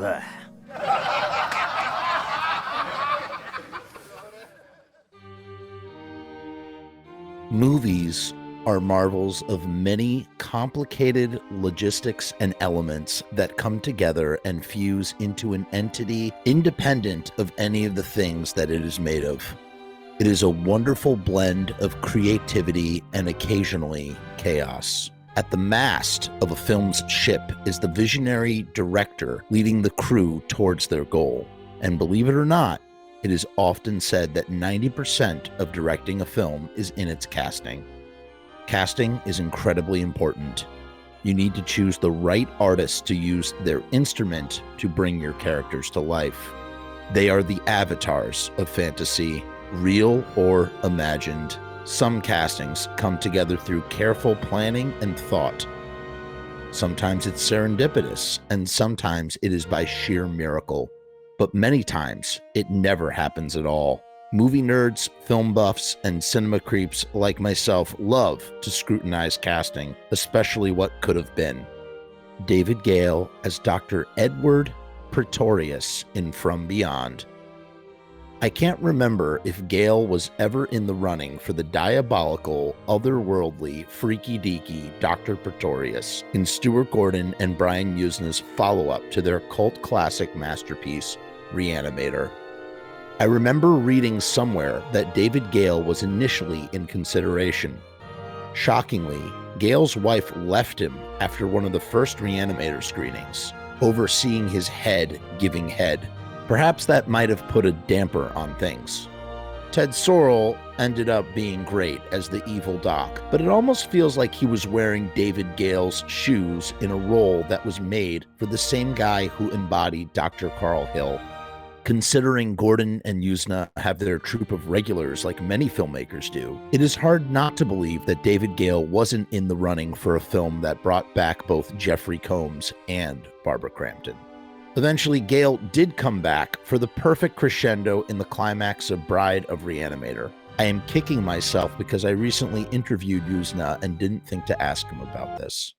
Blech. Movies are marvels of many complicated logistics and elements that come together and fuse into an entity independent of any of the things that it is made of. It is a wonderful blend of creativity and occasionally chaos. At the mast of a film's ship is the visionary director leading the crew towards their goal. And believe it or not, it is often said that 90% of directing a film is in its casting. Casting is incredibly important. You need to choose the right artists to use their instrument to bring your characters to life. They are the avatars of fantasy, real or imagined. Some castings come together through careful planning and thought. Sometimes it's serendipitous, and sometimes it is by sheer miracle. But many times, it never happens at all. Movie nerds, film buffs, and cinema creeps like myself love to scrutinize casting, especially what could have been. David Gale as Dr. Edward Pretorius in From Beyond. I can't remember if Gale was ever in the running for the diabolical, otherworldly, freaky-deeky Dr. Pretorius in Stuart Gordon and Brian Yuzna's follow-up to their cult classic masterpiece, Reanimator. I remember reading somewhere that David Gale was initially in consideration. Shockingly, Gale's wife left him after one of the first Reanimator screenings, overseeing his head giving head. Perhaps that might have put a damper on things. Ted Sorrell ended up being great as the evil doc, but it almost feels like he was wearing David Gale's shoes in a role that was made for the same guy who embodied Dr. Carl Hill. Considering Gordon and Yuzna have their troupe of regulars like many filmmakers do, it is hard not to believe that David Gale wasn't in the running for a film that brought back both Jeffrey Combs and Barbara Crampton. Eventually, Gale did come back for the perfect crescendo in the climax of Bride of Reanimator. I am kicking myself because I recently interviewed Yuzna and didn't think to ask him about this.